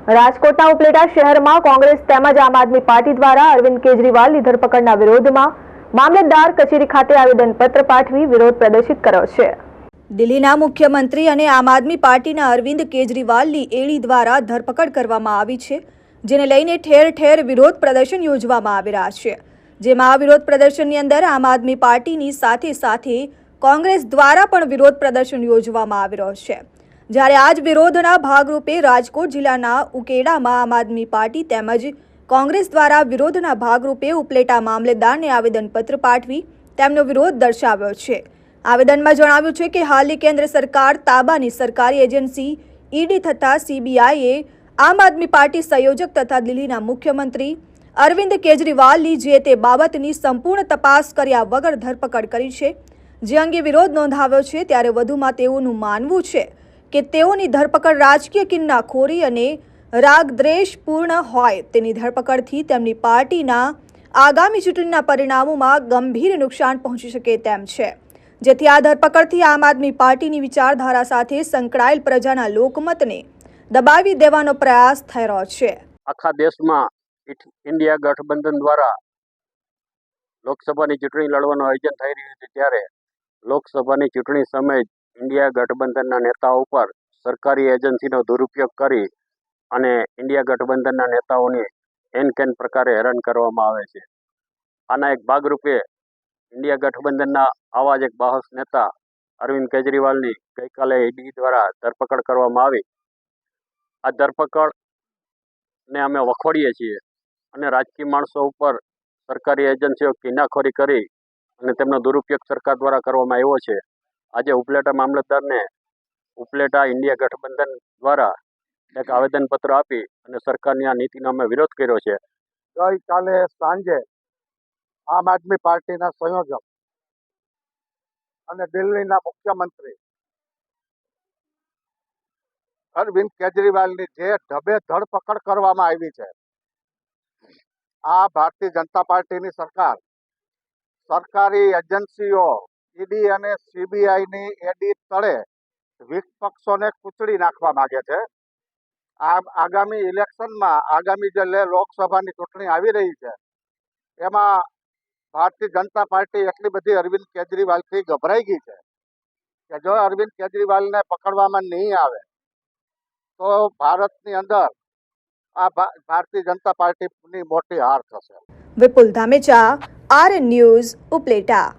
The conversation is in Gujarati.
રાજકોટના ઉપલેટા શહેરમાં કોંગ્રેસ તેમજ આમ આદમી પાર્ટી દ્વારા અરવિંદ કેજરીવાલની ધરપકડના વિરોધમાં મામલતદાર કચેરી ખાતે આવેદનપત્ર પાઠવી વિરોધ પ્રદર્શિત કર્યો છે। દિલ્હીના મુખ્યમંત્રી અને આમ આદમી પાર્ટીના અરવિંદ કેજરીવાલની એડી દ્વારા ધરપકડ કરવામાં આવી છે, જેને લઈને ઠેર ઠેર વિરોધ પ્રદર્શન યોજવામાં આવી રહ્યા છે। જેમાં આ વિરોધ પ્રદર્શનની અંદર આમ આદમી પાર્ટીની સાથે સાથે કોંગ્રેસ દ્વારા પણ વિરોધ પ્રદર્શન યોજવામાં આવી રહ્યો છે। જ્યારે આજ વિરોધના ભાગરૂપે રાજકોટ જિલ્લાના ઉકેડામાં આમ આદમી પાર્ટી તેમજ કોંગ્રેસ દ્વારા વિરોધના ભાગરૂપે ઉપલેટા મામલતદારને આવેદનપત્ર પાઠવી તેમનો વિરોધ દર્શાવ્યો છે। આવેદનમાં જણાવ્યું છે કે હાલની કેન્દ્ર સરકાર તાબાની સરકારી એજન્સી ઈડી તથા સીબીઆઈએ આમ આદમી પાર્ટી સંયોજક તથા દિલ્હીના મુખ્યમંત્રી અરવિંદ કેજરીવાલની જે તે બાબતની સંપૂર્ણ તપાસ કર્યા વગર ધરપકડ કરી છે, જે અંગે વિરોધ નોંધાવ્યો છે। ત્યારે વધુમાં તેઓનું માનવું છે કે તેઓની ધરપકડ રાજકીય કિન્નાખોરી અને રાગદ્વેષપૂર્ણ હોય। તેની ધરપકડથી તેમની પાર્ટીના આગામી ચૂંટણીના પરિણામોમાં ગંભીર નુકસાન પહોંચી શકે તેમ છે, જેથી આ ધરપકડથી આમ આદમી પાર્ટીની વિચારધારા સાથે સંકળાયેલ પ્રજાના લોકમતને દબાવી દેવાનો પ્રયાસ થઈ રહ્યો છે। આખા દેશમાં ઇન્ડિયા ગઠબંધન દ્વારા લોકસભાની ચૂંટણી લડવાનું આયોજન થઈ રહ્યું છે, ત્યારે લોકસભાની ચૂંટણી સમયે ઇન્ડિયા ગઠબંધનના નેતાઓ ઉપર સરકારી એજન્સીનો દુરુપયોગ કરી અને ઇન્ડિયા ગઠબંધનના નેતાઓને એન પ્રકારે હેરાન કરવામાં આવે છે। આના એક ભાગરૂપે ઇન્ડિયા ગઠબંધનના આવા જ એક બાહસ નેતા અરવિંદ કેજરીવાલની ગઈકાલે ઈડી દ્વારા ધરપકડ કરવામાં આવી। આ ધરપકડને અમે વખોડીએ છીએ અને રાજકીય માણસો ઉપર સરકારી એજન્સીઓ કિન્નાખોરી કરી અને તેમનો દુરુપયોગ સરકાર દ્વારા કરવામાં આવ્યો છે। આજે ઉપલેટા મામલતદારને ઉપલેટા ઇન્ડિયા ગઠબંધન દ્વારા એક આવેદનપત્ર આપી અને સરકારની આ નીતિનો અમે વિરોધ કર્યો છે। ગઈકાલે સાંજે આમ આદમી પાર્ટીના સંયોજક અને દિલ્હીના મુખ્યમંત્રી અરવિંદ કેજરીવાલની જે ઢબે ધરપકડ કરવામાં આવી છે, આ ભારતીય જનતા પાર્ટીની સરકાર સરકારી એજન્સીઓ ઈડી અને સીબીઆઈની એડી તળે વિપક્ષોને કૂચડી નાખવા માંગે છે। આગામી ઇલેક્શનમાં આગામી જે લોકસભાની ચૂંટણી આવી રહી છે, એમાં ભારતીય જનતા પાર્ટી એટલી બધી અરવિંદ કેજરીવાલથી ગભરાઈ ગઈ છે કે જો અરવિંદ કેજરીવાલને પકડવામાં નહીં આવે તો ભારતની અંદર આ ભારતીય જનતા પાર્ટીની મોટી હાર થશે। વિપુલ ધામેચા, આરએન ન્યૂઝ, ઉપલેટા।